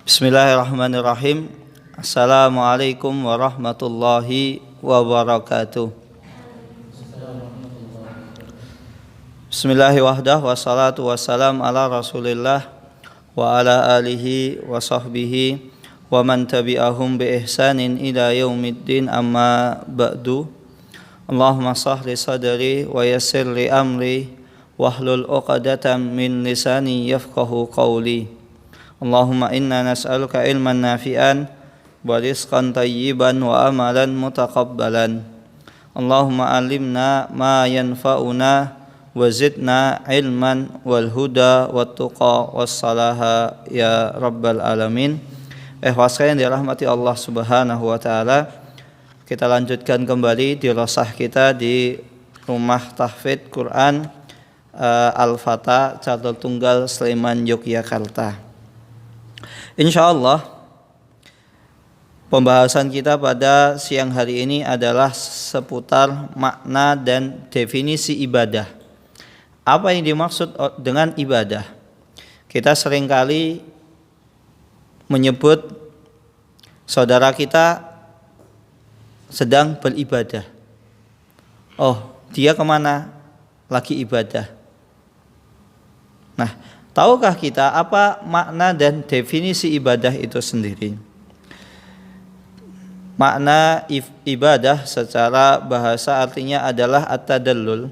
Bismillahirrahmanirrahim. Assalamualaikum warahmatullahi wabarakatuh. Bismillahirrahmanirrahim. Wassalatu wassalam ala rasulillah wa ala alihi wa sahbihi wa man tabi'ahum bi ihsanin ila yaumiddin, amma ba'du. Allahumma sahli sadri wa yassir li amri wahlul 'uqdatam min lisani yafqahu qawli. Allahumma inna nas'aluka ilman nafi'an wa rizqan tayyiban wa amalan mutaqabbalan. Allahumma alimna ma yanfa'una wa zidna ilman wal huda wat tuqa was salaha ya rabbal alamin. Ikhwas yang dirahmati Allah Subhanahu wa taala, kita lanjutkan kembali dirasah kita di Rumah Tahfidz Quran Al-Fatah Catur Tunggal Sleman, Yogyakarta. Insyaallah pembahasan kita pada siang hari ini adalah seputar makna dan definisi ibadah. Apa yang dimaksud dengan ibadah? Kita seringkali menyebut saudara kita sedang beribadah. Oh, dia kemana? Lagi ibadah. Nah, tahukah kita apa makna dan definisi ibadah itu sendiri? Makna ibadah secara bahasa artinya adalah at-tadallul,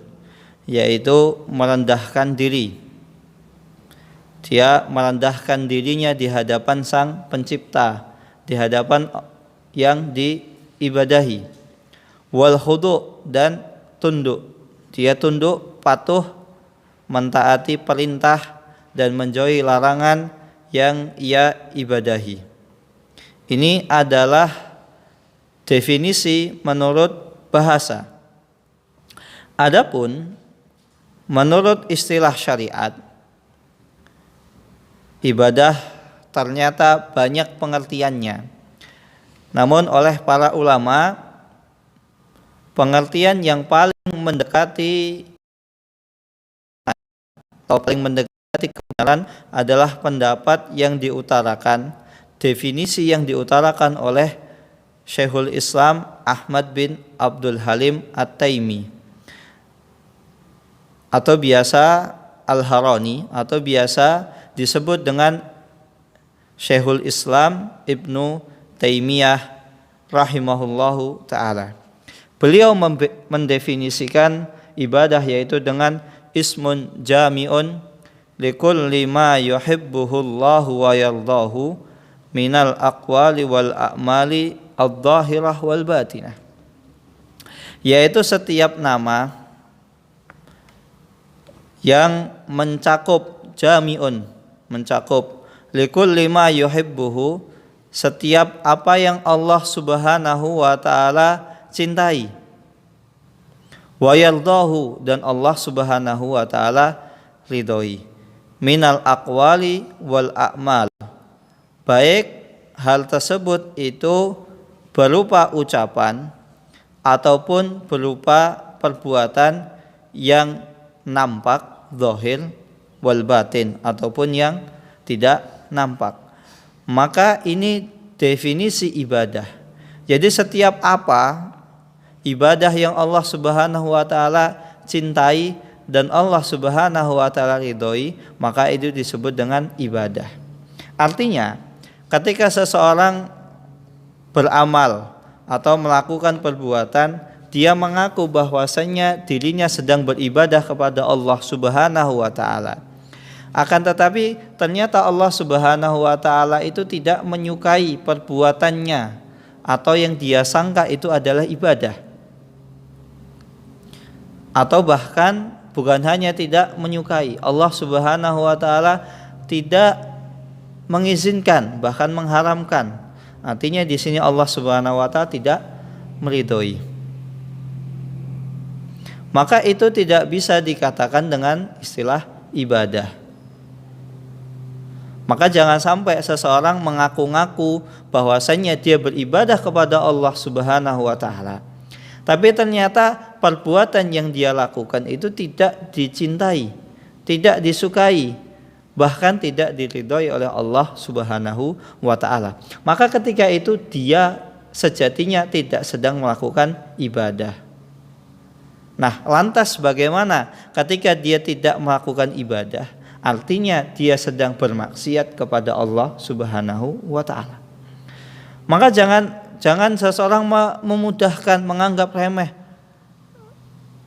yaitu merendahkan diri. Dia merendahkan dirinya di hadapan Sang Pencipta, di hadapan yang diibadahi. Wal khudu', dan tunduk. Dia tunduk, patuh, mentaati perintah dan menjauhi larangan yang ia ibadahi. Ini adalah definisi menurut bahasa. Adapun menurut istilah syariat, ibadah ternyata banyak pengertiannya. Namun oleh para ulama, pengertian yang paling mendekati atau paling mendekati kebenaran adalah pendapat yang diutarakan, definisi yang diutarakan oleh Syekhul Islam Ahmad bin Abdul Halim At-Taimi, atau biasa Al-Harani, atau biasa disebut dengan Syekhul Islam Ibnu Taimiyah rahimahullahu ta'ala. Beliau mendefinisikan ibadah yaitu dengan ismun jami'un likulli ma yuhibbuhullahu wa yardahu minal aqwali wal a'mali adh-dhahirah wal batinah, yaitu setiap nama yang mencakup jami'un, mencakup likulli ma yuhibbuhu, setiap apa yang Allah Subhanahu wa taala cintai, wa yardahu, dan Allah Subhanahu wa taala ridhoi, minal aqwali wal a'mal, baik hal tersebut itu berupa ucapan ataupun berupa perbuatan yang nampak zahir, wal batin, ataupun yang tidak nampak. Maka ini definisi ibadah. Jadi setiap apa ibadah yang Allah Subhanahu wa taala cintai dan Allah Subhanahu wa taala ridhoi, maka itu disebut dengan ibadah. Artinya, ketika seseorang beramal atau melakukan perbuatan, dia mengaku bahwasanya dirinya sedang beribadah kepada Allah Subhanahu wa taala. Akan tetapi ternyata Allah Subhanahu wa taala itu tidak menyukai perbuatannya, atau yang dia sangka itu adalah ibadah. Atau bahkan bukan hanya tidak menyukai, Allah Subhanahu wa taala tidak mengizinkan, bahkan mengharamkan. Artinya di sini Allah Subhanahu wa taala tidak meridhoi. Maka itu tidak bisa dikatakan dengan istilah ibadah. Maka jangan sampai seseorang mengaku-ngaku bahwasanya dia beribadah kepada Allah Subhanahu wa taala, tapi ternyata perbuatan yang dia lakukan itu tidak dicintai, tidak disukai bahkan tidak diridhoi oleh Allah Subhanahu wa taala. Maka ketika itu dia sejatinya tidak sedang melakukan ibadah. Nah, lantas bagaimana ketika dia tidak melakukan ibadah? Artinya dia sedang bermaksiat kepada Allah Subhanahu wa taala. Maka jangan seseorang memudahkan, menganggap remeh.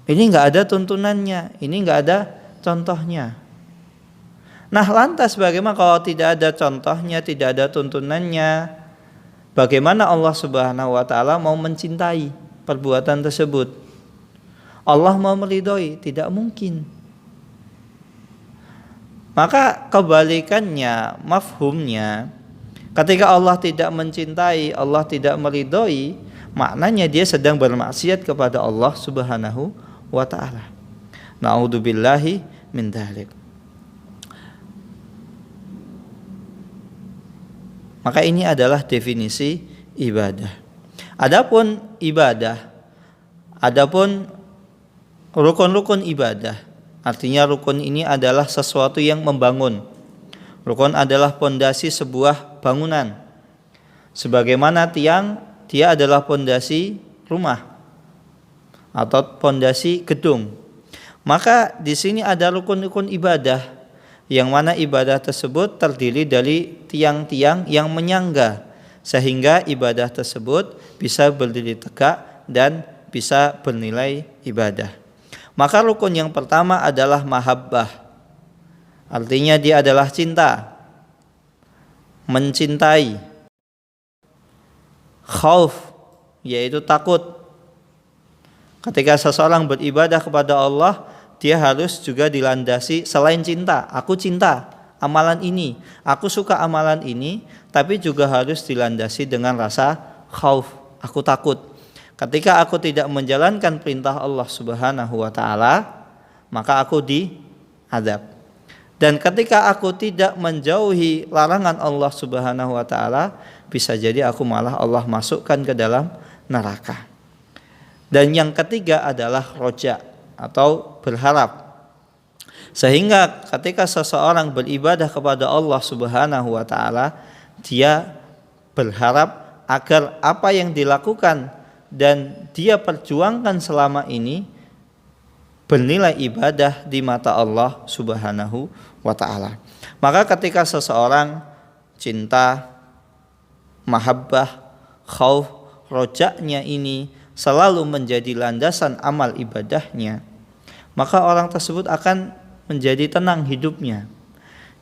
Ini enggak ada tuntunannya, ini enggak ada contohnya. Nah, lantas bagaimana kalau tidak ada contohnya, tidak ada tuntunannya? Bagaimana Allah Subhanahu wa taala mau mencintai perbuatan tersebut? Allah mau meridhoi? Tidak mungkin. Maka kebalikannya, mafhumnya, ketika Allah tidak mencintai, Allah tidak meridhoi, maknanya dia sedang bermaksiat kepada Allah Subhanahu wa taala. Na'udzubillahi min dzalik. Maka ini adalah definisi ibadah. Adapun rukun-rukun ibadah, artinya rukun ini adalah sesuatu yang membangun. Rukun adalah pondasi sebuah bangunan. Sebagaimana tiang, dia adalah pondasi rumah atau pondasi gedung. Maka di sini ada rukun-rukun ibadah, yang mana ibadah tersebut terdiri dari tiang-tiang yang menyangga, sehingga ibadah tersebut bisa berdiri tegak dan bisa bernilai ibadah. Maka rukun yang pertama adalah mahabbah, artinya dia adalah cinta, mencintai. Khauf, yaitu takut. Ketika seseorang beribadah kepada Allah, dia harus juga dilandasi selain cinta. Aku cinta amalan ini, aku suka amalan ini, tapi juga harus dilandasi dengan rasa khauf, aku takut. Ketika aku tidak menjalankan perintah Allah Subhanahu wa taala, maka aku diazab. Dan ketika aku tidak menjauhi larangan Allah Subhanahu wa taala, bisa jadi aku malah Allah masukkan ke dalam neraka. Dan yang ketiga adalah roja atau berharap. Sehingga ketika seseorang beribadah kepada Allah Subhanahu wa taala, dia berharap agar apa yang dilakukan dan dia perjuangkan selama ini bernilai ibadah di mata Allah Subhanahu wa taala. Maka ketika seseorang cinta, mahabbah, khauf, rojaknya ini selalu menjadi landasan amal ibadahnya, maka orang tersebut akan menjadi tenang hidupnya.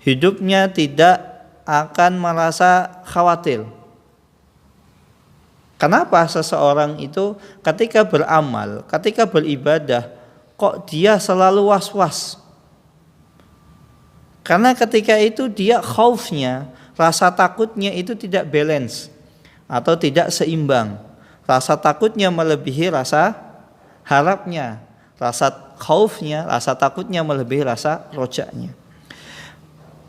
Hidupnya tidak akan merasa khawatir. Kenapa seseorang itu ketika beramal, ketika beribadah, kok dia selalu was-was? Karena ketika itu dia khaufnya, rasa takutnya itu tidak balance atau tidak seimbang. Rasa takutnya melebihi rasa harapnya. Rasa khaufnya, rasa takutnya melebihi rasa rojaknya.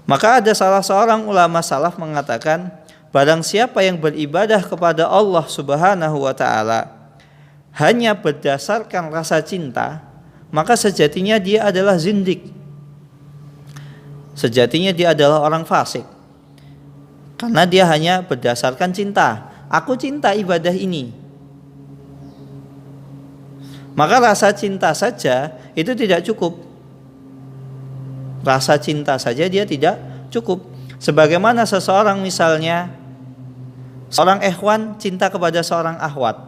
Maka ada salah seorang ulama salaf mengatakan, barang siapa yang beribadah kepada Allah Subhanahu wa taala hanya berdasarkan rasa cinta, maka sejatinya dia adalah zindik. Sejatinya dia adalah orang fasik. Karena dia hanya berdasarkan cinta. Aku cinta ibadah ini. Maka rasa cinta saja itu tidak cukup. Rasa cinta saja dia tidak cukup. Sebagaimana seseorang misalnya, seorang ikhwan cinta kepada seorang akhwat.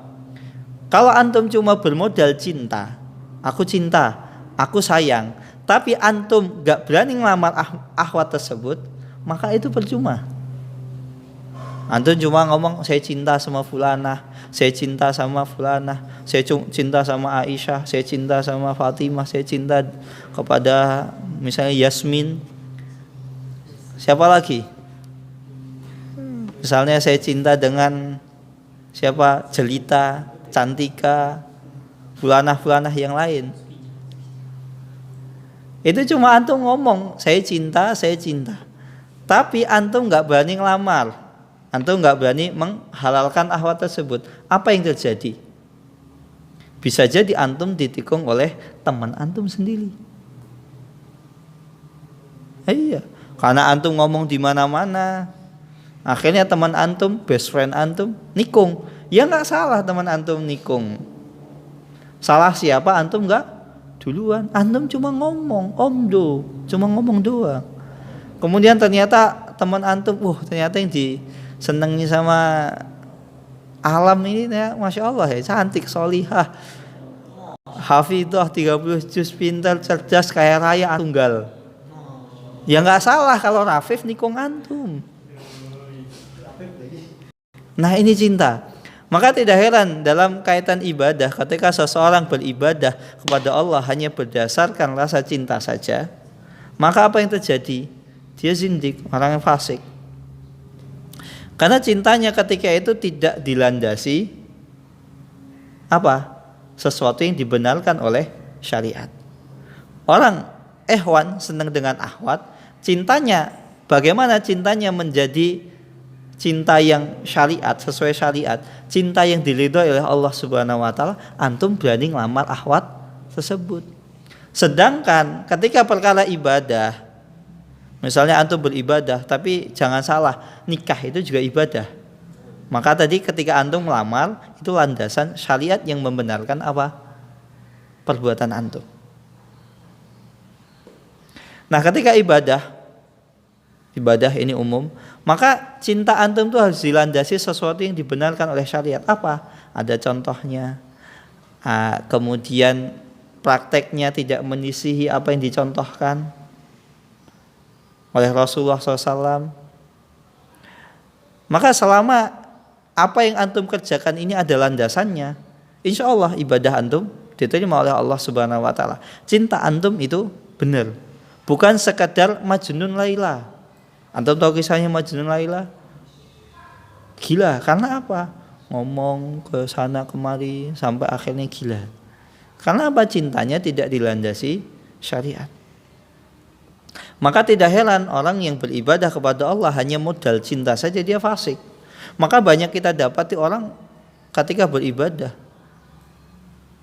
Kalau antum cuma bermodal cinta, aku cinta, aku sayang, tapi antum gak berani ngelamar akhwat tersebut, maka itu percuma. Antum cuma ngomong saya cinta sama fulanah, saya cinta sama fulanah, saya cinta sama Aisyah, saya cinta sama Fatimah, saya cinta kepada misalnya Yasmin. Siapa lagi? Misalnya saya cinta dengan siapa? Jelita, Cantika, fulanah-fulanah yang lain. Itu cuma antum ngomong saya cinta, saya cinta. Tapi antum gak berani ngelamar. Antum gak berani menghalalkan akhwat tersebut. Apa yang terjadi? Bisa jadi antum ditikung oleh teman antum sendiri. Iya. Karena antum ngomong di mana-mana. Akhirnya teman antum, best friend antum nikung. Ya nggak salah teman antum nikung. Salah siapa? Antum nggak duluan. Antum cuma ngomong, omdo, cuma ngomong doang. Kemudian ternyata teman antum, ternyata yang disenangi sama alam ini ya, masya Allah ya, cantik, solihah, hafidhah 30 juz, pintar, cerdas, kaya raya, tunggal. Ya nggak salah kalau Rafif nikung antum. Nah ini cinta. Maka tidak heran dalam kaitan ibadah, ketika seseorang beribadah kepada Allah hanya berdasarkan rasa cinta saja, maka apa yang terjadi? Dia zindik, orang yang fasik. Karena cintanya ketika itu tidak dilandasi apa? Sesuatu yang dibenarkan oleh syariat. Orang ikhwan senang dengan akhwat, cintanya bagaimana cintanya menjadi cinta yang syariat, sesuai syariat, cinta yang diridhoi oleh Allah Subhanahu wa taala, antum berani ngelamar akhwat tersebut. Sedangkan ketika perkara ibadah, misalnya antum beribadah, tapi jangan salah, nikah itu juga ibadah. Maka tadi ketika antum melamar, itu landasan syariat yang membenarkan apa? Perbuatan antum. Nah ketika ibadah ini umum, maka cinta antum itu harus dilandasi sesuatu yang dibenarkan oleh syariat. Apa? Ada contohnya. Kemudian prakteknya tidak menyisihi apa yang dicontohkan oleh Rasulullah SAW. Maka selama apa yang antum kerjakan ini ada landasannya, insya Allah ibadah antum diterima oleh Allah Subhanahu wa taala. Cinta antum itu benar, bukan sekadar Majnun Laila. Antum tahu kisahnya Majnun Laila? Gila, karena apa? Ngomong ke sana kemari sampai akhirnya gila. Karena apa? Cintanya tidak dilandasi syariat. Maka tidak heran orang yang beribadah kepada Allah hanya modal cinta saja dia fasik. Maka banyak kita dapati orang ketika beribadah,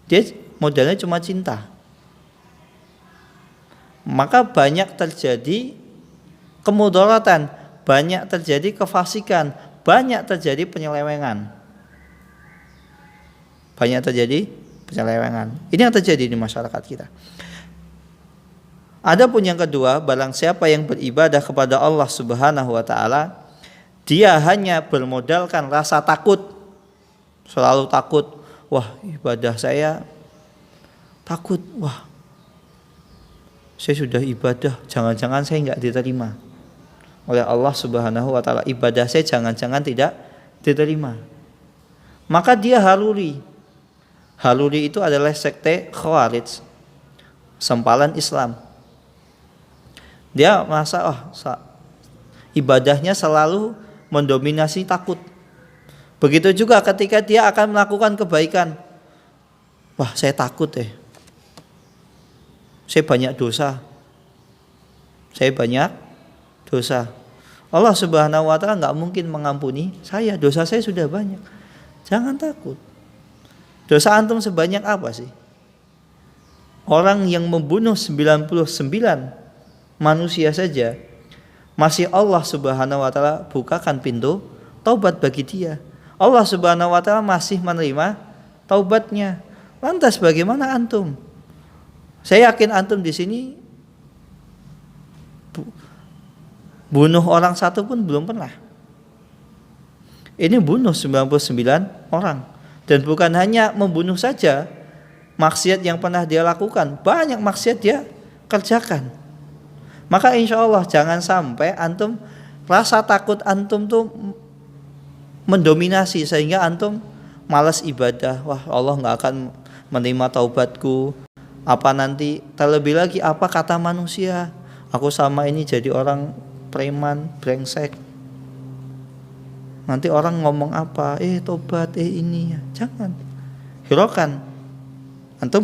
dia modalnya cuma cinta. Maka banyak terjadi kemudaratan, banyak terjadi kefasikan, banyak terjadi penyelewengan. Ini yang terjadi di masyarakat kita. Adapun yang kedua, barang siapa yang beribadah kepada Allah Subhanahu wa taala, dia hanya bermodalkan rasa takut. Selalu takut, ibadah saya takut, saya sudah ibadah, jangan-jangan saya enggak diterima oleh Allah Subhanahu wa taala. Ibadah saya jangan-jangan tidak diterima. Maka dia haluli. Haluli itu adalah sekte Khawarij, sempalan Islam. Dia merasa ibadahnya selalu mendominasi takut. Begitu juga ketika dia akan melakukan kebaikan. Saya takut saya banyak dosa. Allah Subhanahu wa taala enggak mungkin mengampuni saya, dosa saya sudah banyak. Jangan takut. Dosa antum sebanyak apa sih? Orang yang membunuh 99 manusia saja, masih Allah Subhanahu wa taala bukakan pintu taubat bagi dia. Allah Subhanahu wa taala masih menerima taubatnya. Lantas bagaimana antum? Saya yakin antum di sini bunuh orang satu pun belum pernah. Ini bunuh 99 orang. Dan bukan hanya membunuh saja, maksiat yang pernah dia lakukan, banyak maksiat dia kerjakan. Maka insya Allah jangan sampai antum rasa takut antum tuh mendominasi sehingga antum malas ibadah. Allah nggak akan menerima taubatku. Apa nanti terlebih lagi apa kata manusia? Aku sama ini jadi orang preman, brengsek. Nanti orang ngomong apa? Tobat, ini ya. Jangan. Hiraukan. Antum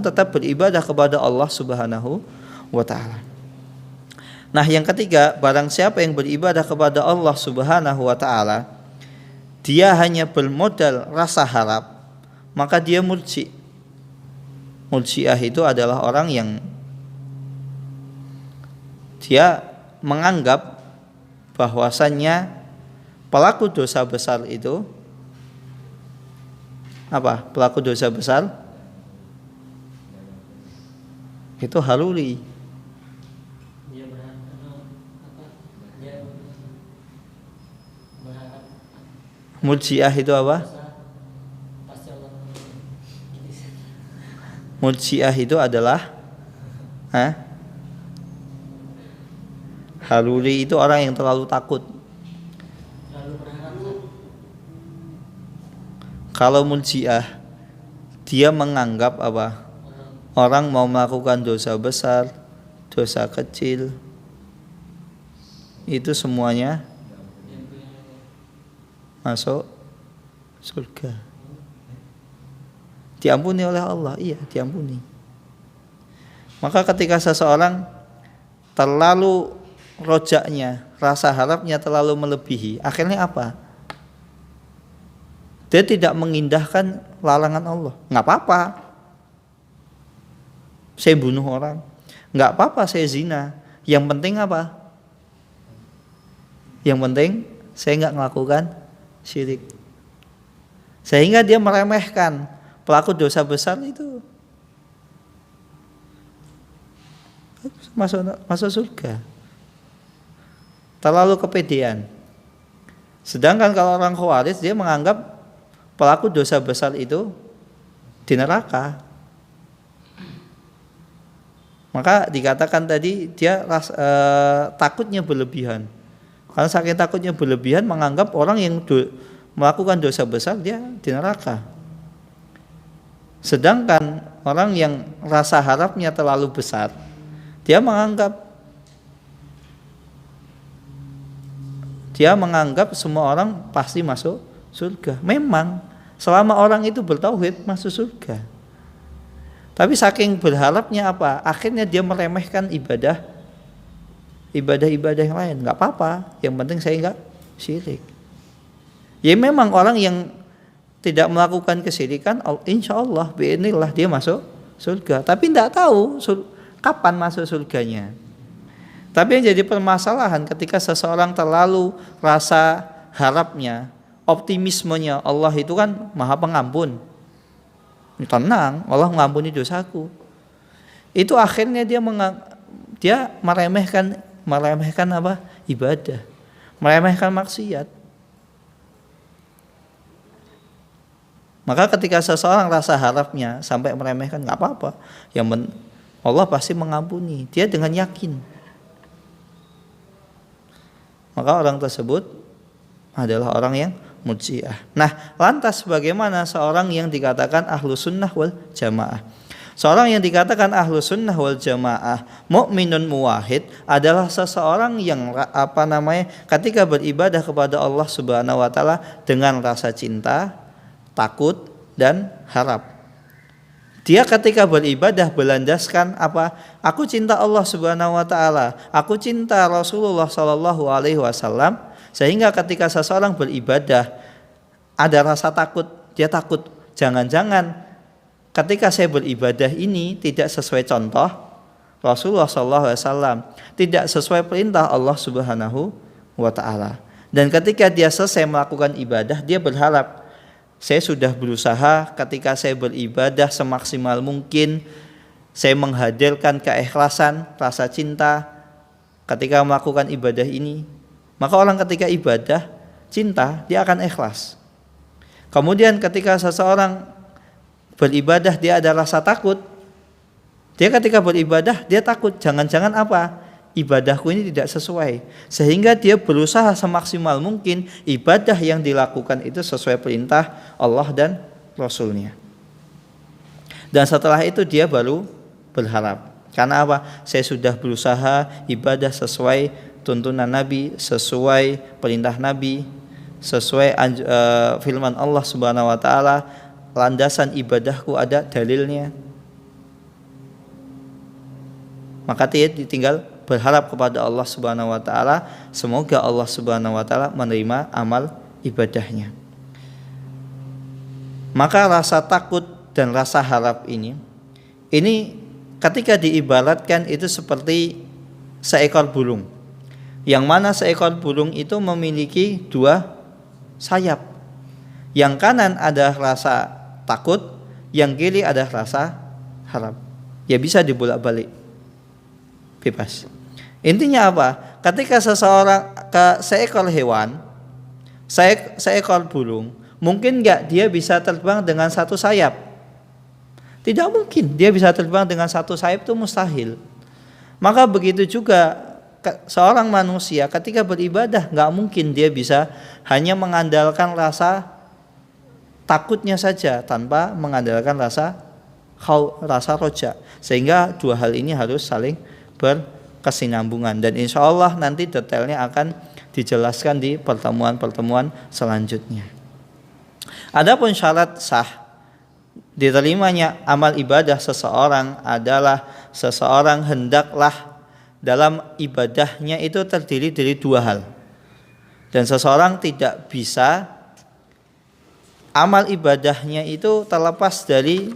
tetap beribadah kepada Allah Subhanahu wa ta'ala. Nah yang ketiga, barang siapa yang beribadah kepada Allah Subhanahu wa ta'ala, dia hanya bermodal rasa harap, maka dia murji. Murjiah itu adalah orang yang dia menganggap bahwasannya pelaku dosa besar itu apa? Pelaku dosa besar itu haluli. Murji'ah itu apa? Murji'ah itu adalah haluli itu orang yang terlalu takut. Kalau Murji'ah dia menganggap apa? Orang mau melakukan dosa besar, dosa kecil, itu semuanya masuk surga. Diampuni oleh Allah, iya diampuni. Maka ketika seseorang terlalu rojaknya, rasa harapnya terlalu melebihi, akhirnya apa? Dia tidak mengindahkan larangan Allah. Nggak apa-apa saya bunuh orang, nggak apa-apa saya zina. Yang penting apa? Yang penting saya nggak melakukan syirik. Sehingga dia meremehkan pelaku dosa besar itu masuk surga. Terlalu kepedean. Sedangkan kalau orang Khawarij dia menganggap pelaku dosa besar itu di neraka. Maka dikatakan tadi dia takutnya berlebihan. Karena saking takutnya berlebihan menganggap orang yang melakukan dosa besar dia di neraka. Sedangkan orang yang rasa harapnya terlalu besar, dia menganggap semua orang pasti masuk surga. Memang selama orang itu bertauhid masuk surga. Tapi saking berharapnya apa? Akhirnya dia meremehkan ibadah yang lain. Nggak apa-apa, yang penting saya nggak syirik. Ya memang orang yang tidak melakukan kesyirikan, insya Allah, bi'inillah dia masuk surga. Tapi tidak tahu kapan masuk surganya. Tapi yang jadi permasalahan ketika seseorang terlalu rasa harapnya, optimismenya, Allah itu kan Maha Pengampun. Tenang, Allah mengampuni dosaku. Itu akhirnya dia meremehkan apa? Ibadah, meremehkan maksiat. Maka ketika seseorang rasa harapnya sampai meremehkan, nggak apa-apa. Allah pasti mengampuni. Dia dengan yakin. Maka orang tersebut adalah orang yang Murji'ah. Nah, lantas bagaimana seorang yang dikatakan ahlu sunnah wal jamaah? Seorang yang dikatakan ahlu sunnah wal jamaah, mukminun muwahhid adalah seseorang yang ketika beribadah kepada Allah Subhanahu wa taala dengan rasa cinta, takut dan harap. Dia ketika beribadah berlandaskan apa? Aku cinta Allah Subhanahu wa taala, aku cinta Rasulullah sallallahu alaihi wasallam, sehingga ketika seseorang beribadah ada rasa takut, dia takut jangan-jangan ketika saya beribadah ini tidak sesuai contoh Rasulullah sallallahu alaihi wasallam, tidak sesuai perintah Allah Subhanahu wa taala. Dan ketika dia selesai melakukan ibadah, dia berharap saya sudah berusaha ketika saya beribadah semaksimal mungkin, saya menghadirkan keikhlasan, rasa cinta ketika melakukan ibadah ini. Maka orang ketika ibadah cinta, dia akan ikhlas. Kemudian ketika seseorang beribadah dia ada rasa takut, dia ketika beribadah dia takut jangan-jangan apa? Ibadahku ini tidak sesuai, sehingga dia berusaha semaksimal mungkin ibadah yang dilakukan itu sesuai perintah Allah dan Rasulnya. Dan setelah itu dia baru berharap. Karena apa? Saya sudah berusaha ibadah sesuai tuntunan Nabi, sesuai perintah Nabi, sesuai firman Allah Subhanahu wa taala, landasan ibadahku ada dalilnya. Maka dia tinggal berharap kepada Allah Subhanahu wa taala, semoga Allah Subhanahu wa taala menerima amal ibadahnya. Maka rasa takut dan rasa harap ini ketika diibaratkan itu seperti seekor burung. Yang mana seekor burung itu memiliki 2 sayap. Yang kanan ada rasa takut, yang kiri ada rasa harap. Ya bisa dibolak-balik, bebas. Intinya apa? Ketika seekor hewan, seekor burung, mungkin nggak dia bisa terbang dengan 1 sayap? Tidak mungkin. Dia bisa terbang dengan 1 sayap, itu mustahil. Maka begitu juga seorang manusia ketika beribadah, nggak mungkin dia bisa hanya mengandalkan rasa takutnya saja tanpa mengandalkan rasa roja. Sehingga 2 hal ini harus saling berkesinambungan, dan insya Allah nanti detailnya akan dijelaskan di pertemuan-pertemuan selanjutnya. Adapun syarat sah diterimanya amal ibadah seseorang adalah seseorang hendaklah dalam ibadahnya itu terdiri dari 2 hal. Dan seseorang tidak bisa amal ibadahnya itu terlepas dari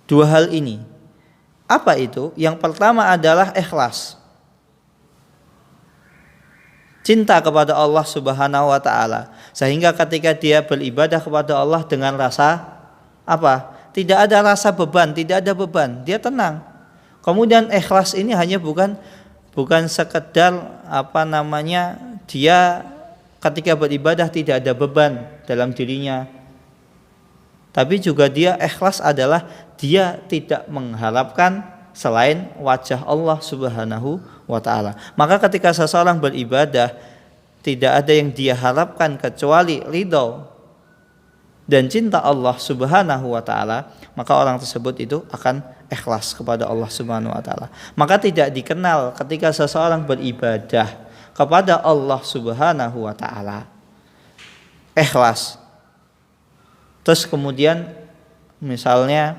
2 hal ini. Apa itu? Yang pertama adalah ikhlas. Cinta kepada Allah Subhanahu wa taala. Sehingga ketika dia beribadah kepada Allah dengan rasa apa? Tidak ada rasa beban, tidak ada beban, dia tenang. Kemudian ikhlas ini hanya bukan sekedar dia ketika beribadah tidak ada beban dalam dirinya. Tapi juga dia ikhlas adalah dia tidak mengharapkan selain wajah Allah Subhanahu wa taala. Maka ketika seseorang beribadah tidak ada yang dia harapkan kecuali ridho dan cinta Allah Subhanahu wa taala, maka orang tersebut itu akan ikhlas kepada Allah Subhanahu wa taala. Maka tidak dikenal ketika seseorang beribadah kepada Allah Subhanahu wa taala ikhlas. Terus kemudian misalnya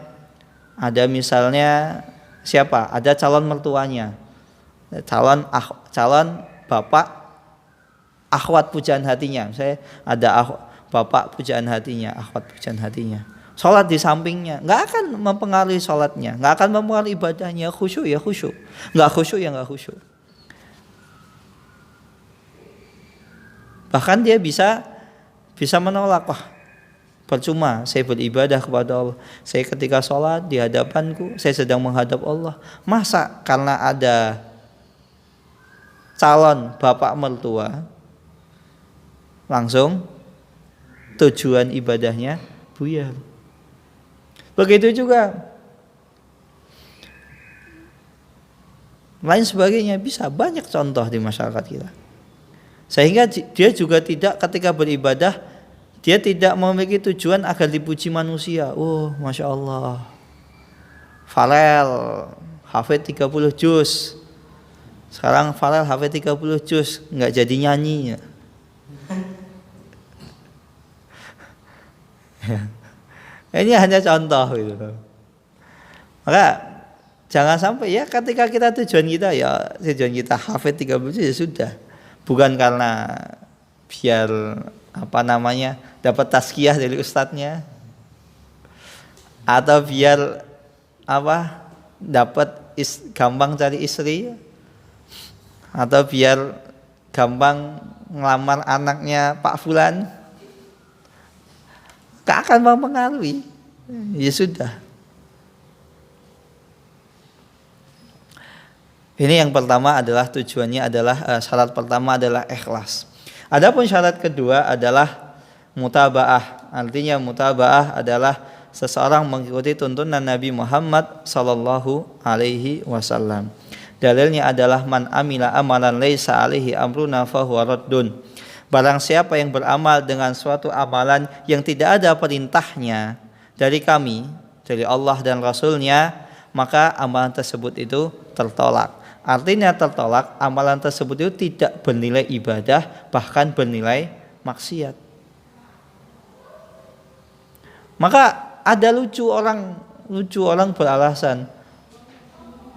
siapa? Ada calon mertuanya. Calon bapak akhwat pujaan hatinya. Saya ada bapak pujaan hatinya, akhwat pujaan hatinya. Salat di sampingnya, enggak akan mempengaruhi salatnya, enggak akan mempengaruhi ibadahnya. Khusyuk ya khusyuk, enggak khusyuk ya enggak khusyuk. Bahkan dia bisa menolak, wah percuma saya beribadah kepada Allah. Saya ketika sholat di hadapanku, saya sedang menghadap Allah. Masa karena ada calon bapak mertua langsung tujuan ibadahnya buyar. Begitu juga lain sebagainya, bisa banyak contoh di masyarakat kita. Sehingga dia juga tidak ketika beribadah dia tidak memiliki tujuan agar dipuji manusia. Oh, Masya Allah, Farel hafid 30 juz. Sekarang Farel hafid 30 juz, nggak jadi nyanyi ya. Ini hanya contoh gitu. Maka jangan sampai ya ketika tujuan kita hafid 30 juz ya sudah. Bukan karena biar dapat tazkiyah dari ustadznya, atau biar dapat gampang cari istri, atau biar gampang ngelamar anaknya Pak Fulan, gak akan mempengaruhi. Ya sudah. Ini yang pertama adalah tujuannya adalah syarat pertama adalah ikhlas. Adapun syarat kedua adalah mutabaah. Artinya mutabaah adalah seseorang mengikuti tuntunan Nabi Muhammad sallallahu alaihi wasallam. Dalilnya adalah man amila amalan laisa alaihi amruna fahuwa raddun. Barang siapa yang beramal dengan suatu amalan yang tidak ada perintahnya dari kami, dari Allah dan Rasulnya, maka amalan tersebut itu tertolak. Artinya tertolak, amalan tersebut itu tidak bernilai ibadah, bahkan bernilai maksiat. Maka ada lucu orang beralasan,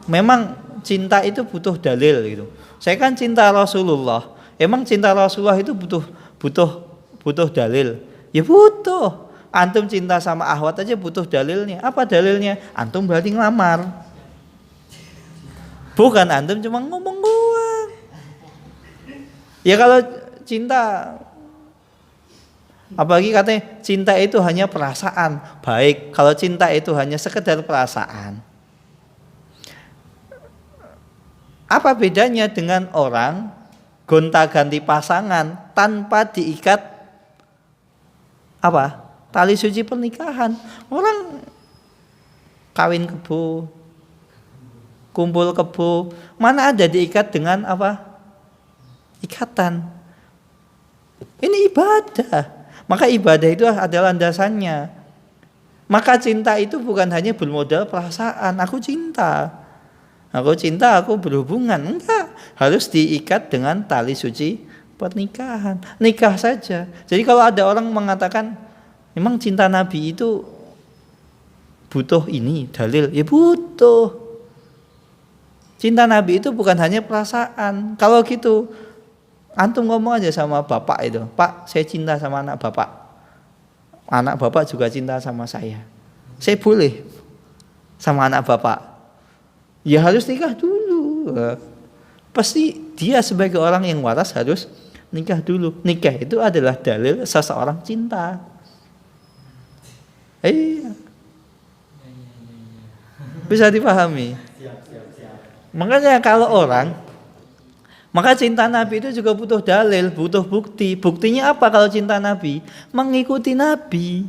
memang cinta itu butuh dalil gitu. Saya kan cinta Rasulullah. Emang cinta Rasulullah itu butuh dalil? Ya butuh. Antum cinta sama Ahwat aja butuh dalilnya. Apa dalilnya? Antum berarti ngelamar. Bukan antum cuma ngomong doang. Ya kalau cinta, apalagi katanya cinta itu hanya perasaan. Baik, kalau cinta itu hanya sekedar perasaan, apa bedanya dengan orang gonta-ganti pasangan tanpa diikat apa? Tali suci pernikahan. Orang kawin kebo, kumpul kebo, mana ada diikat dengan apa? Ikatan. Ini ibadah. Maka ibadah itu adalah landasannya. Maka cinta itu bukan hanya bermodal perasaan, aku cinta, aku berhubungan. Enggak, harus diikat dengan tali suci pernikahan. Nikah saja. Jadi kalau ada orang mengatakan memang cinta Nabi itu butuh ini dalil, ya butuh. Cinta Nabi itu bukan hanya perasaan. Kalau gitu antum ngomong aja sama bapak itu, Pak, saya cinta sama anak bapak. Anak bapak juga cinta sama saya. Saya boleh sama anak bapak. Ya harus nikah dulu. Pasti dia sebagai orang yang waras harus nikah dulu. Nikah itu adalah dalil seseorang cinta. Bisa dipahami. Makanya kalau orang, maka cinta Nabi itu juga butuh dalil, butuh bukti. Buktinya apa kalau cinta Nabi? Mengikuti Nabi.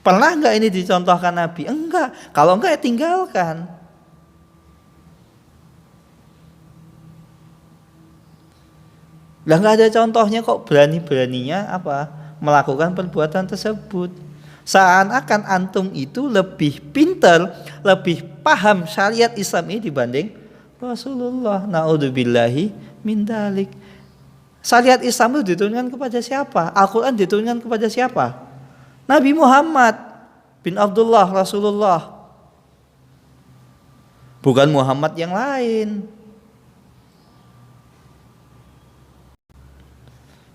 Pernah enggak ini dicontohkan Nabi? Enggak. Kalau enggak ya tinggalkan. Lah enggak ada contohnya kok berani-beraninya apa? Melakukan perbuatan tersebut. Seakan-akan antum itu lebih pintar, lebih paham syariat Islam ini dibanding Rasulullah. Naudzubillahi min dalik. Syariat Islam itu diturunkan kepada siapa? Al-Quran diturunkan kepada siapa? Nabi Muhammad bin Abdullah Rasulullah. Bukan Muhammad yang lain.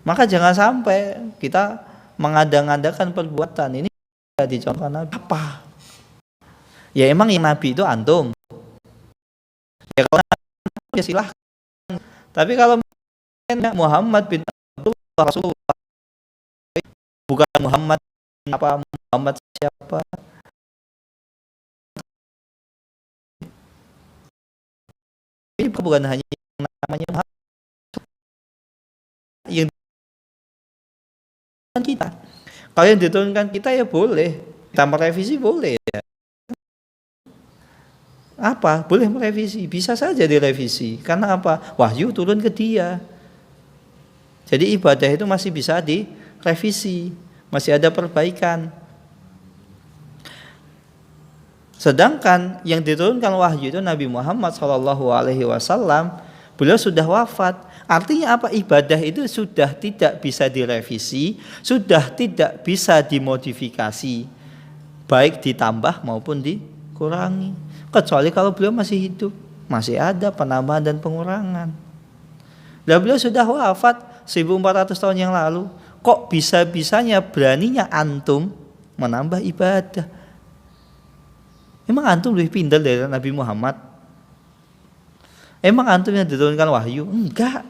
Maka jangan sampai kita mengada-ngadakan perbuatan ini dicontohkan Nabi. Apa? Ya emang yang Nabi itu antum. Ya kalau Nabi ya silahkan. Tapi kalau Muhammad bin Abdullah Rasulullah, bukan Muhammad apa, Muhammad siapa? Ini bukan hanya yang namanya Muhammad, yang diturunkan kita. Kalau yang diturunkan kita ya boleh, kita merevisi boleh ya. Apa? Boleh merevisi, bisa saja direvisi. Karena apa? Wahyu turun ke dia. Jadi ibadah itu masih bisa direvisi, masih ada perbaikan. Sedangkan yang diturunkan wahyu itu Nabi Muhammad SAW, beliau sudah wafat. Artinya apa? Ibadah itu sudah tidak bisa direvisi, sudah tidak bisa dimodifikasi, baik ditambah maupun dikurangi. Kecuali kalau beliau masih hidup, masih ada penambahan dan pengurangan. Lah beliau sudah wafat 1400 tahun yang lalu. Kok bisa-bisanya beraninya antum menambah ibadah? Emang antum lebih pintar dari Nabi Muhammad? Emang antum yang diturunkan wahyu? Enggak.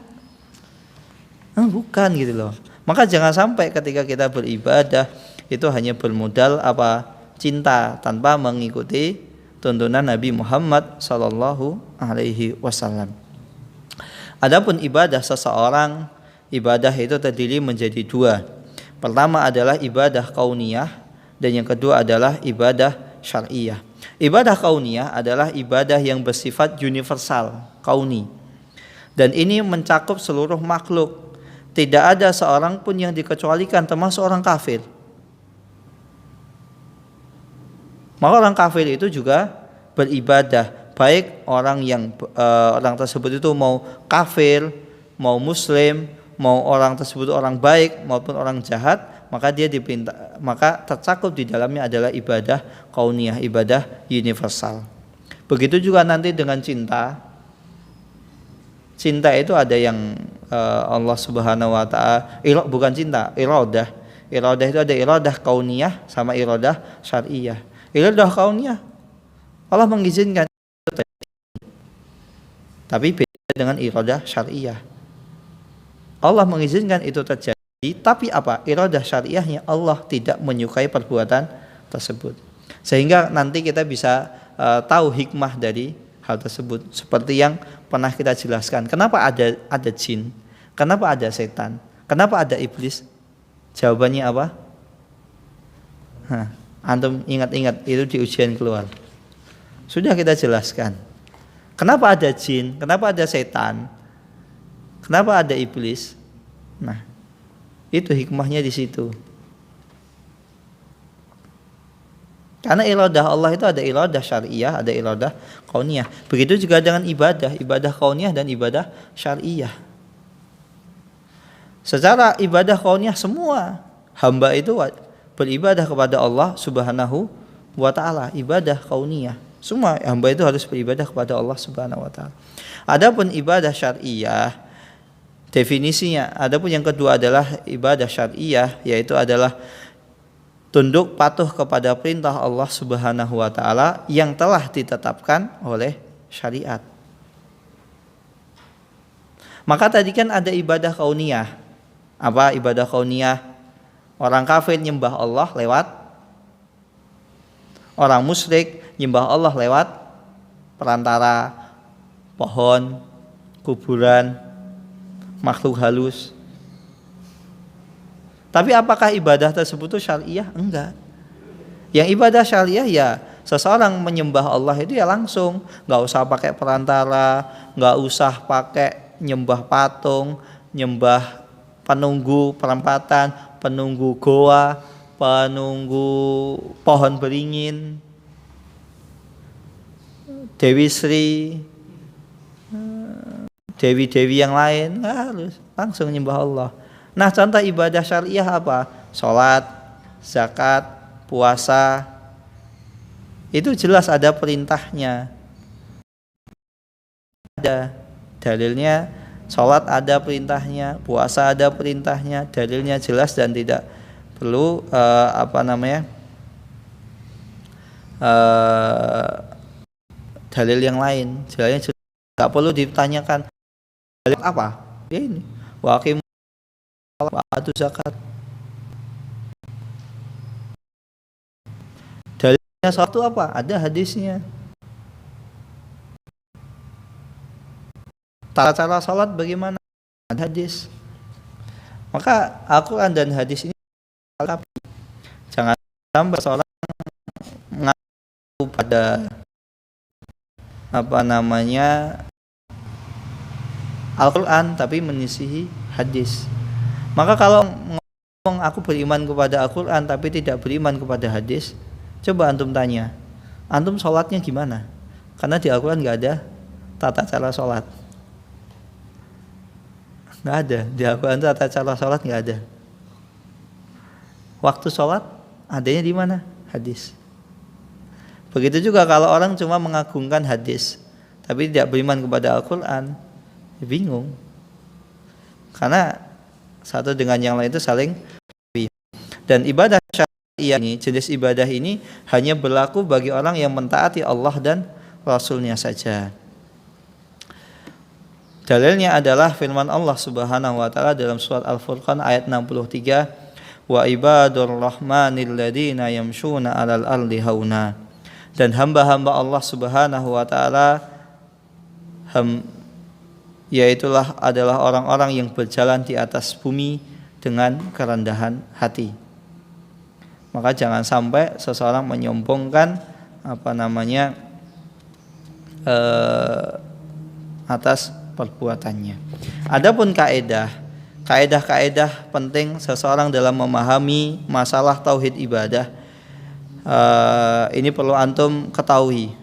Bukan gitu loh. Maka jangan sampai ketika kita beribadah itu hanya bermodal apa? Cinta tanpa mengikuti tuntunan Nabi Muhammad sallallahu alaihi wasallam. Adapun ibadah seseorang, ibadah itu terdiri menjadi dua. Pertama adalah ibadah kauniyah dan yang kedua adalah ibadah syar'iyah. Ibadah kauniyah adalah ibadah yang bersifat universal, kauni. Dan ini mencakup seluruh makhluk. Tidak ada seorang pun yang dikecualikan, termasuk orang kafir. Maka orang kafir itu juga beribadah, baik orang yang orang tersebut itu mau kafir, mau muslim, mau orang tersebut orang baik maupun orang jahat, maka dia dipinta, maka tercakup di dalamnya adalah ibadah kauniyah, ibadah universal. Begitu juga nanti dengan cinta. Cinta itu ada yang Allah Subhanahu wa taala, bukan cinta, iradah. Iradah itu ada iradah kauniyah sama iradah syar'iyah. Iradah kauniyah Allah mengizinkan, tapi beda dengan iradah syar'iyah. Allah mengizinkan itu terjadi, tapi apa? Iradah syariahnya Allah tidak menyukai perbuatan tersebut. Sehingga nanti kita bisa tahu hikmah dari hal tersebut. Seperti yang pernah kita jelaskan. Kenapa ada jin? Kenapa ada setan? Kenapa ada iblis? Jawabannya apa? Antum ingat-ingat itu di ujian keluar. Sudah kita jelaskan. Kenapa ada jin? Kenapa ada setan? Kenapa ada iblis? Nah, itu hikmahnya di situ. Karena iradah Allah itu ada iradah syariah, ada iradah kauniyah. Begitu juga dengan ibadah kauniyah dan ibadah syariah. Secara ibadah kauniyah semua hamba itu beribadah kepada Allah Subhanahu wa taala, ibadah kauniyah. Semua hamba itu harus beribadah kepada Allah Subhanahu wa taala. Adapun ibadah syariah definisinya, adapun yang kedua adalah ibadah syariah, yaitu adalah tunduk patuh kepada perintah Allah Subhanahu wa taala yang telah ditetapkan oleh syariat. Maka tadi kan ada ibadah kauniyah. Apa ibadah kauniyah? Orang kafir nyembah Allah lewat, orang musyrik nyembah Allah lewat perantara pohon, kuburan, makhluk halus. Tapi apakah ibadah tersebut itu syariah? Enggak. Yang ibadah syariah ya seseorang menyembah Allah itu ya langsung, nggak usah pakai perantara, nggak usah pakai nyembah patung, nyembah penunggu perempatan, penunggu goa, penunggu pohon beringin, Dewi Sri, dewi-dewi yang lain, harus langsung nyembah Allah. Nah, contoh ibadah syariah apa? Sholat, zakat, puasa. Itu jelas ada perintahnya. Ada dalilnya, sholat ada perintahnya, puasa ada perintahnya, dalilnya jelas dan tidak perlu dalil yang lain. Dalilnya jelas, nggak perlu ditanyakan dalil apa. Ya ini, waqim wa atu zakat. Dalilnya satu apa? Ada hadisnya. Tata cara salat bagaimana? Ada hadis. Maka Al-Quran dan hadis ini jangan sampai seorang mengaku pada Al-Quran tapi menyisihi hadis. Maka kalau ngomong aku beriman kepada Al-Quran tapi tidak beriman kepada hadis, coba antum tanya, antum sholatnya gimana? Karena di Al-Quran nggak ada tata cara sholat, nggak ada di Al-Quran tata cara sholat, nggak ada. Waktu sholat adanya di mana? Hadis. Begitu juga kalau orang cuma mengagungkan hadis tapi tidak beriman kepada Al-Quran, ya bingung. Karena satu dengan yang lain itu saling. Dan ibadah syariah ini, jenis ibadah ini hanya berlaku bagi orang yang mentaati Allah dan Rasulnya saja. Dalilnya adalah firman Allah Subhanahu wa taala dalam surat Al-Furqan ayat 63, wa ibadur rahmanil ladzina yamshuna 'alal ardi hauna. Dan hamba-hamba Allah Subhanahu wa taala yaitulah adalah orang-orang yang berjalan di atas bumi dengan kerendahan hati. Maka jangan sampai seseorang menyombongkan atas perbuatannya. Adapun kaidah-kaidah penting seseorang dalam memahami masalah tauhid ibadah, ini perlu antum ketahui.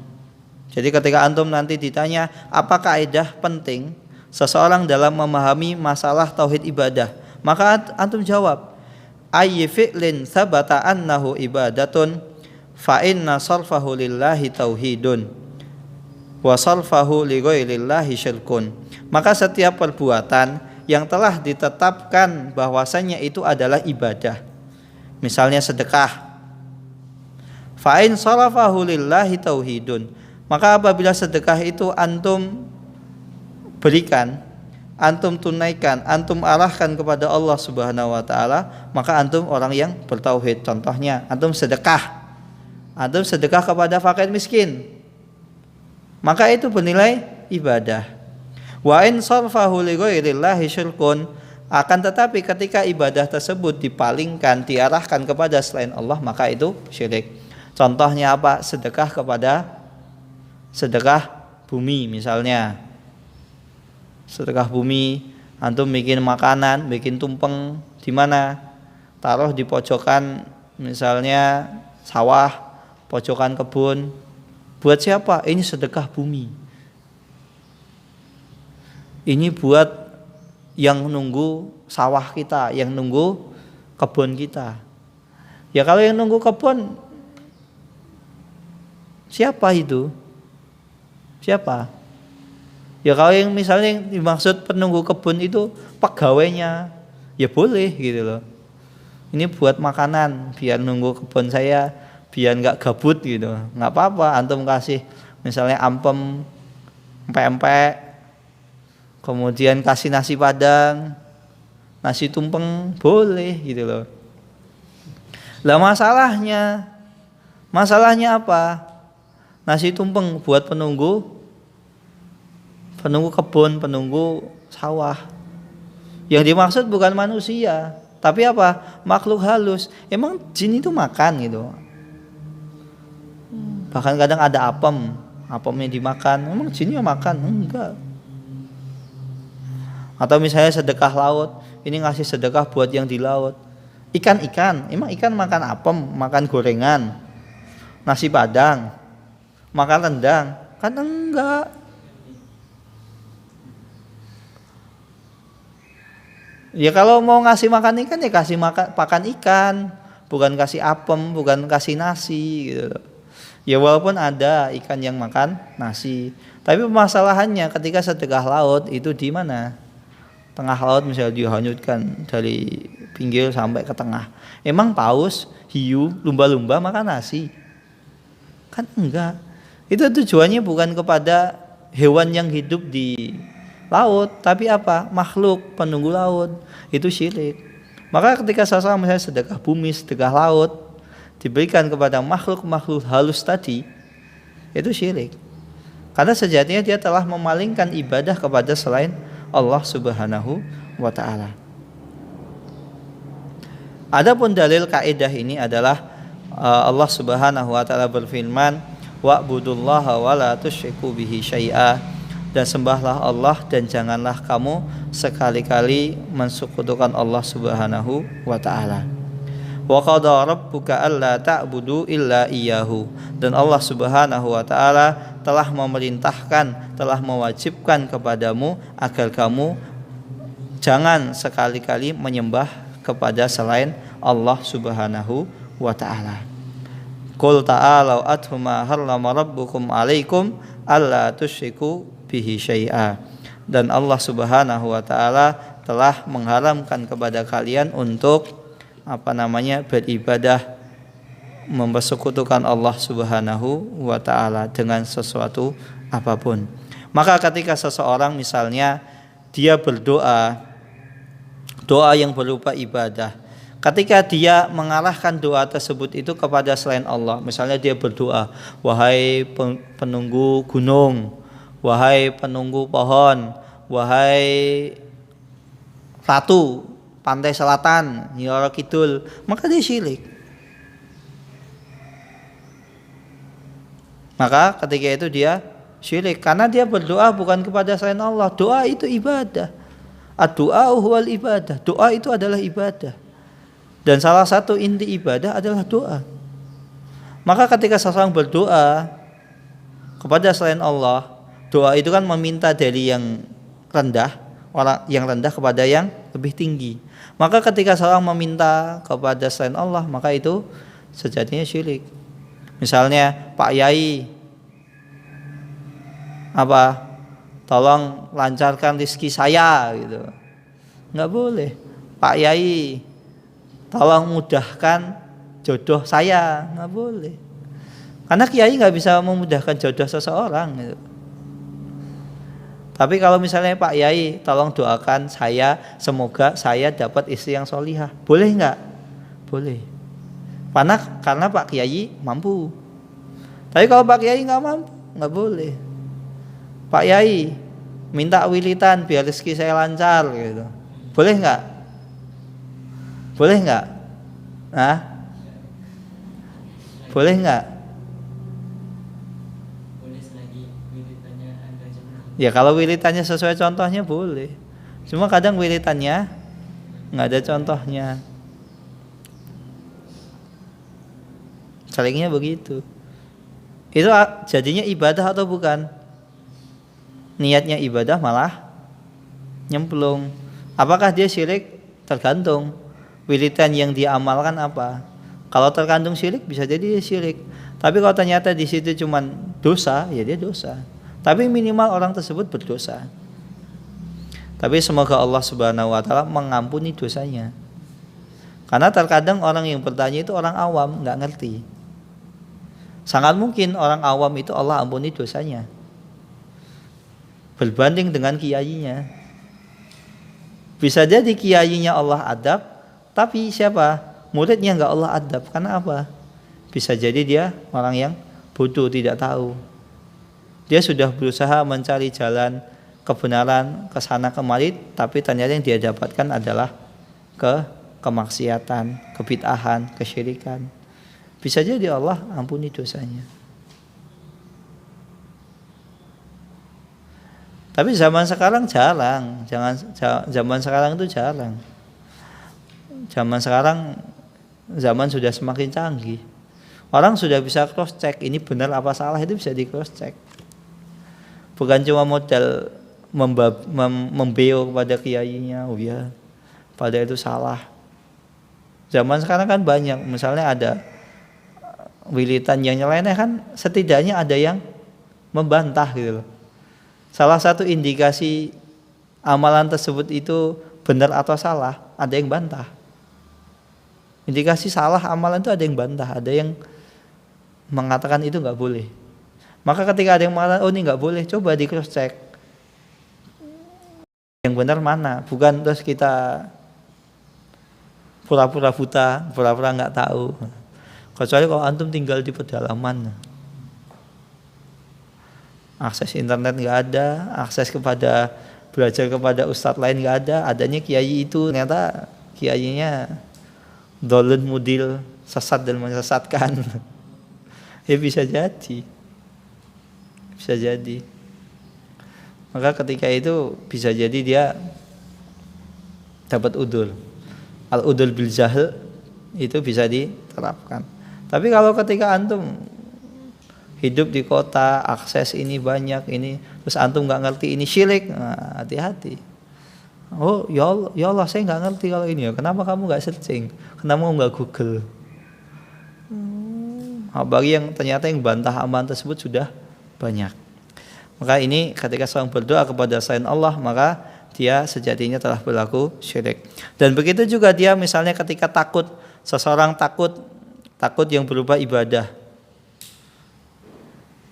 Jadi ketika antum nanti ditanya apa kaidah penting seseorang dalam memahami masalah tauhid ibadah, maka antum jawab, ayyi fi'lin sabata annahu ibadatun fa inna sarfahu lillahi tauhidun wa sarfahu li ghairillahi syirkun. Maka setiap perbuatan yang telah ditetapkan bahwasanya itu adalah ibadah, misalnya sedekah, fa in sarfahu lillahi tauhidun, maka apabila sedekah itu antum berikan antum tunaikan, antum arahkan kepada Allah Subhanahu wa taala, maka antum orang yang bertauhid. Contohnya, antum sedekah. Antum sedekah kepada fakir miskin, maka itu bernilai ibadah. Wa in sarfahu li ghairillahi syirkun, akan tetapi ketika ibadah tersebut dipalingkan, diarahkan kepada selain Allah, maka itu syirik. Contohnya apa? Sedekah bumi misalnya. Sedekah bumi, antum bikin makanan, bikin tumpeng di mana? Taruh di pojokan misalnya sawah, pojokan kebun. Buat siapa? Ini sedekah bumi. Ini buat yang nunggu sawah kita, yang nunggu kebun kita. Ya kalau yang nunggu kebun, siapa itu? Siapa? Ya kalau yang misalnya yang dimaksud penunggu kebun itu pegawainya, ya boleh gitu loh. Ini buat makanan, biar nunggu kebun saya, biar nggak gabut gitu. Nggak apa-apa, antum kasih misalnya ampem, empek-empek, kemudian kasih nasi padang, nasi tumpeng, boleh gitu loh. Lah masalahnya apa? Nasi tumpeng buat penunggu kebun, penunggu sawah. Yang dimaksud bukan manusia, tapi apa? Makhluk halus. Emang jin itu makan gitu. Bahkan kadang ada apemnya dimakan. Emang jinnya makan? Enggak. Atau misalnya sedekah laut, ini ngasih sedekah buat yang di laut. Ikan, emang ikan makan apem, makan gorengan, nasi padang, makan rendang? Kan enggak. Ya kalau mau ngasih makan ikan ya kasih pakan ikan, bukan kasih apem, bukan kasih nasi gitu. Ya walaupun ada ikan yang makan nasi, tapi permasalahannya ketika sedekah laut itu di mana? Tengah laut misalnya dihanyutkan dari pinggir sampai ke tengah. Emang paus, hiu, lumba-lumba makan nasi? Kan enggak. Itu tujuannya bukan kepada hewan yang hidup di laut, tapi apa? Makhluk penunggu laut. Itu syirik. Maka ketika seseorang misalnya sedekah bumi, sedekah laut, diberikan kepada makhluk-makhluk halus tadi, itu syirik. Karena sejatinya dia telah memalingkan ibadah kepada selain Allah Subhanahu wa taala. Adapun dalil kaidah ini adalah Allah Subhanahu wa taala berfirman, wa'budullaha wa la tusyriku bihi syai'a, dan sembahlah Allah dan janganlah kamu sekali-kali mensekutukan Allah Subhanahu wa taala. Wa qada rabbuka alla ta'budu illa iyyahu, dan Allah Subhanahu wa taala telah memerintahkan, telah mewajibkan kepadamu agar kamu jangan sekali-kali menyembah kepada selain Allah Subhanahu wa taala. Qul ta'alau atlu ma harrama rabbukum 'alaikum alla tusyriku bihi syai'a, dan Allah Subhanahu wa taala telah mengharamkan kepada kalian untuk beribadah, mempersekutukan Allah Subhanahu wa taala dengan sesuatu apapun. Maka ketika seseorang misalnya dia berdoa, doa yang berupa ibadah, ketika dia mengarahkan doa tersebut itu kepada selain Allah, misalnya dia berdoa, wahai penunggu gunung, wahai penunggu pohon, wahai ratu pantai selatan, Nyiro Kidul, maka dia syirik. Maka ketika itu dia syirik, karena dia berdoa bukan kepada selain Allah. Doa itu ibadah. Ad-du'a huwal ibadah. Doa itu adalah ibadah. Dan salah satu inti ibadah adalah doa. Maka ketika seseorang berdoa kepada selain Allah, doa itu kan meminta dari yang rendah, orang yang rendah kepada yang lebih tinggi. Maka ketika seorang meminta kepada selain Allah, maka itu sejatinya syirik. Misalnya, Pak Yai, tolong lancarkan rezeki saya gitu. Enggak boleh. Pak Yai, tolong mudahkan jodoh saya. Enggak boleh. Karena kiai enggak bisa memudahkan jodoh seseorang gitu. Tapi kalau misalnya Pak Yai, tolong doakan saya, semoga saya dapat istri yang solihah, boleh nggak? Boleh. Karena Pak Kiai mampu. Tapi kalau Pak Kiai nggak mampu, nggak boleh. Pak Yai minta wilitan biar rezeki saya lancar gitu. Boleh nggak? Boleh nggak? Nah, boleh nggak? Boleh selagi wilitannya ada contoh. Ya kalau wilitannya sesuai contohnya boleh. Cuma kadang wilitannya nggak ada contohnya. Seringnya begitu. Itu jadinya ibadah atau bukan? Niatnya ibadah malah nyemplung. Apakah dia syirik? Tergantung wilitan yang dia amalkan apa. Kalau terkandung syirik bisa jadi dia syirik. Tapi kalau ternyata di situ cuman dosa, ya dia dosa. Tapi minimal orang tersebut berdosa. Tapi semoga Allah Subhanahu wa taala mengampuni dosanya. Karena terkadang orang yang bertanya itu orang awam, nggak ngerti. Sangat mungkin orang awam itu Allah ampuni dosanya berbanding dengan kiainya. Bisa jadi kiainya Allah adab, tapi siapa? Muridnya nggak Allah adab. Karena apa? Bisa jadi dia orang yang bodoh, tidak tahu. Dia sudah berusaha mencari jalan kebenaran kesana kemari, tapi ternyata yang dia dapatkan adalah kemaksiatan, kebid'ahan, kesyirikan. Bisa jadi Allah ampuni dosanya. Tapi zaman sekarang jarang, zaman sekarang itu jarang. Zaman sudah semakin canggih. Orang sudah bisa cross check ini benar apa salah, itu bisa di cross check. Bukan cuma modal membeo kepada kiainya, oh ya, pada itu salah. Zaman sekarang kan banyak, misalnya ada wilitan yang nyeleneh kan setidaknya ada yang membantah gitu loh. Salah satu indikasi amalan tersebut itu benar atau salah, ada yang bantah. Indikasi salah amalan itu ada yang bantah, ada yang mengatakan itu nggak boleh. Maka ketika ada yang mengatakan oh ini nggak boleh, coba di cross check yang benar mana, bukan terus kita pura-pura buta, pura-pura nggak tahu. Kecuali kalau antum tinggal di pedalaman, akses internet nggak ada, akses kepada belajar kepada ustadz lain nggak ada, adanya kiai itu ternyata kiainya dolun mudil, sesat dan menyesatkan. Ya bisa jadi. Maka ketika itu bisa jadi dia dapat udul. Al-udul bil jahl itu bisa diterapkan. Tapi kalau ketika antum hidup di kota, akses ini banyak ini, terus antum nggak ngerti ini syirik, nah, hati-hati. Oh ya Allah saya nggak ngerti kalau ini ya. Kenapa kamu nggak searching? Kenapa kamu nggak Google? Bagi yang ternyata yang bantah amalan tersebut sudah banyak. Maka ini ketika seorang berdoa kepada selain Allah, maka dia sejatinya telah berlaku syirik. Dan begitu juga dia misalnya ketika takut, seseorang takut yang berupa ibadah.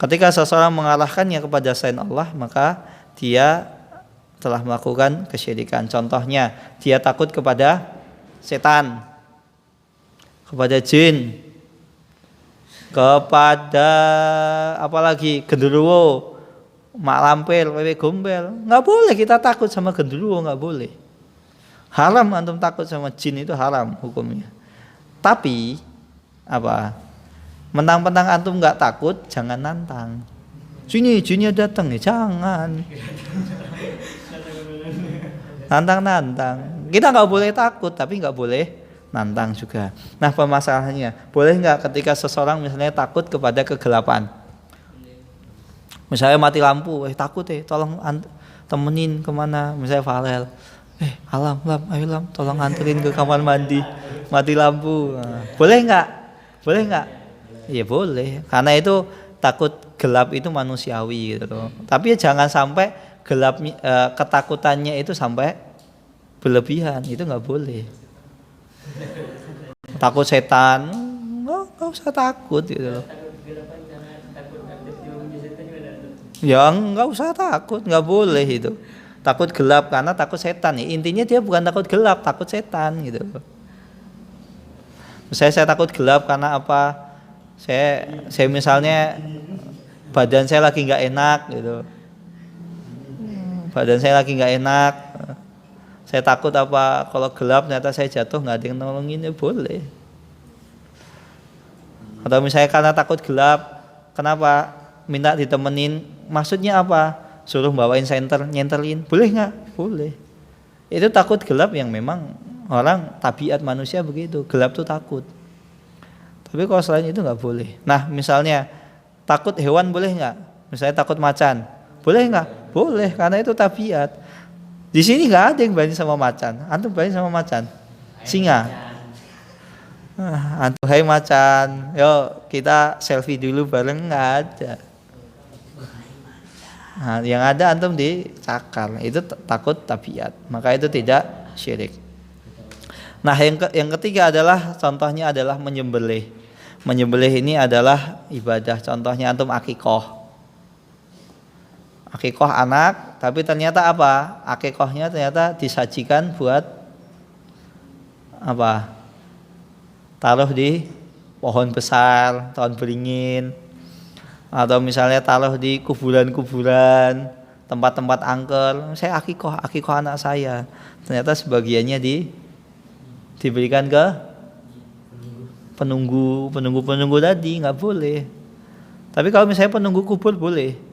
Ketika seseorang mengarahkannya kepada selain Allah, maka dia telah melakukan kesyirikan. Contohnya, dia takut kepada setan, kepada jin, kepada apalagi genderuwo, mak lampir, wewe gombel. Nggak boleh kita takut sama genderuwo, nggak boleh. Haram antum takut sama jin, itu haram hukumnya. Tapi apa? Mentang-mentang antum nggak takut, jangan nantang. Sini jinnya datang ya, jangan. Nantang. Kita nggak boleh takut, tapi nggak boleh nantang juga. Nah permasalahannya, boleh nggak ketika seseorang misalnya takut kepada kegelapan? Misalnya mati lampu, takut tolong temenin kemana? Misalnya Farel, alam, ayo lam, tolong anterin ke kamar mandi, mati lampu. Nah, boleh nggak? Boleh nggak? Iya boleh, karena itu takut gelap itu manusiawi gitu loh. Tapi jangan sampai gelap ketakutannya itu sampai berlebihan, itu nggak boleh. Takut setan, nggak usah takut gitu loh. Ya nggak usah takut, nggak boleh itu. Takut gelap karena takut setan. Ya, intinya dia bukan takut gelap, takut setan gitu. Saya takut gelap karena apa? Saya misalnya badan saya lagi nggak enak gitu. Badan saya lagi nggak enak. Saya takut apa? Kalau gelap ternyata saya jatuh nggak ada yang nolongin, ya boleh. Atau misalnya karena takut gelap, kenapa? Minta ditemenin, maksudnya apa? Suruh bawain senter, nyentelin, boleh nggak? Boleh. Itu takut gelap yang memang orang tabiat manusia begitu, gelap tuh takut. Tapi kalau selain itu nggak boleh. Nah misalnya takut hewan boleh nggak? Misalnya takut macan, boleh nggak? Boleh, karena itu tabiat. Di sini nggak ada yang berani sama macan. Antum berani sama macan? Singa. Antum hai macan, yuk kita selfie dulu bareng, nggak ada. Nah, yang ada antum dicakar, itu takut tabiat, maka itu tidak syirik. Nah yang ketiga adalah contohnya adalah menyembelih. Menyembelih ini adalah ibadah. Contohnya antum akikoh. Akikoh anak, tapi ternyata apa? Akikohnya ternyata disajikan buat apa? Taruh di pohon besar, tahun beringin, atau misalnya taruh di kuburan-kuburan, tempat-tempat angker. Saya akikoh anak saya. Ternyata sebagiannya diberikan ke penunggu tadi, nggak boleh. Tapi kalau misalnya penunggu kubur boleh.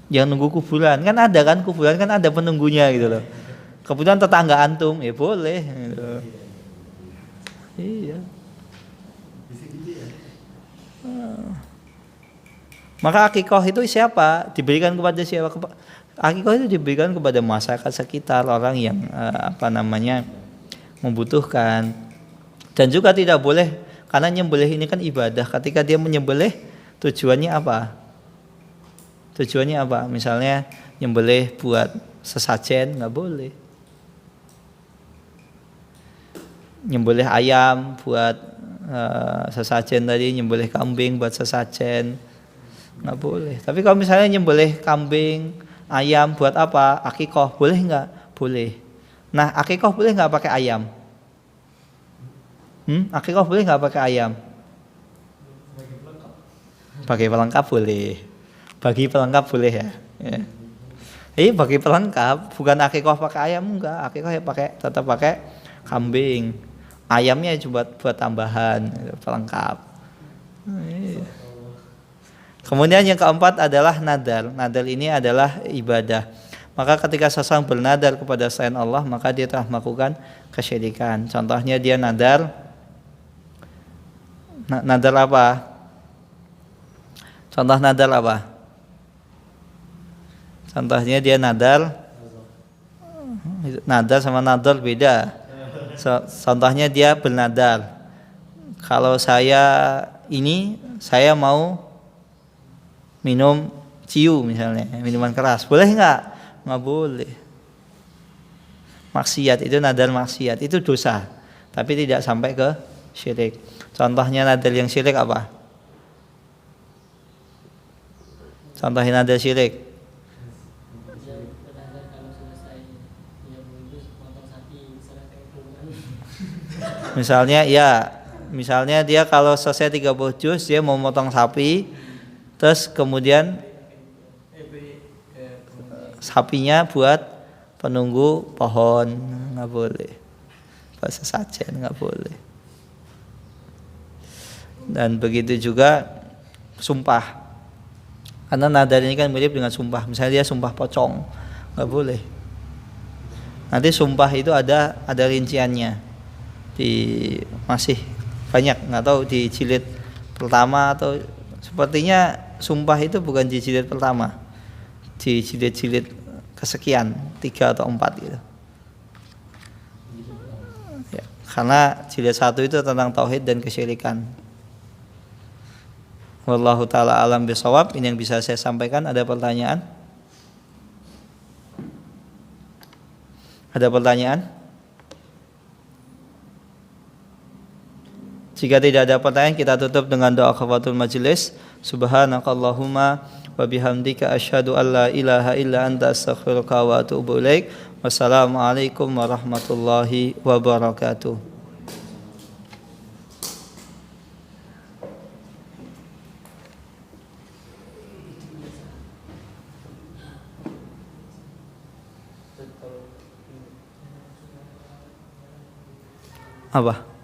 Yang nunggu kuburan kan ada penunggunya gitu loh. Kemudian tetangga antum, ya boleh. Gitu. Iya. Maka akikoh itu siapa? Diberikan kepada siapa? Akikoh itu diberikan kepada masyarakat sekitar, orang yang membutuhkan. Dan juga tidak boleh, karena nyembelih ini kan ibadah. Ketika dia menyembelih, tujuannya apa? Tujuannya apa? Misalnya nyembelih buat sesajen, nggak boleh. Nyembelih ayam buat sesajen tadi, nyembelih kambing buat sesajen, nggak boleh. Tapi kalau misalnya nyembelih kambing, ayam buat apa? Akikoh, boleh nggak? Boleh. Nah, akikoh boleh nggak pakai ayam? Akikoh boleh nggak pakai ayam? Bagi pelengkap boleh. Bagi pelengkap boleh ya. Bagi pelengkap, bukan akikoh pakai ayam, enggak. Akikoh ya tetap pakai kambing. Ayamnya cuma buat tambahan, pelengkap. Kemudian yang keempat adalah nadar. Nadar ini adalah ibadah. Maka ketika seseorang bernadar kepada selain Allah, maka dia telah melakukan kesyirikan. Contohnya dia nadar apa? Contoh nadar apa? Contohnya dia nadar sama nadar beda. Contohnya dia bernadar, kalau saya mau minum ciu misalnya, minuman keras, boleh nggak? Nggak boleh. Maksiat itu, nadar maksiat itu dosa, tapi tidak sampai ke syirik. Contohnya nadar yang syirik apa? Contohnya nadar syirik. Misalnya dia kalau selesai 30 juz dia mau motong sapi, terus kemudian sapinya buat penunggu pohon, nggak boleh. Buat sesajen nggak boleh. Dan begitu juga sumpah, karena nadar ini kan mirip dengan sumpah. Misalnya dia sumpah pocong, nggak boleh. Nanti sumpah itu ada rinciannya. Masih banyak, nggak tahu di jilid pertama atau sepertinya sumpah itu bukan di jilid pertama, di jilid kesekian 3 atau 4 gitu ya, karena jilid 1 itu tentang tauhid dan kesyirikan. Wallahu ta'ala alam bisawab. Ini yang bisa saya sampaikan. Ada pertanyaan? Ada pertanyaan? Jika tidak ada pertanyaan, kita tutup dengan doa kafaratul majelis. Subhanakallahumma wa bihamdika asyhadu an la ilaha illa anta astaghfiruka wa atubu ilaik. Wassalamualaikum warahmatullahi wabarakatuh. Apa?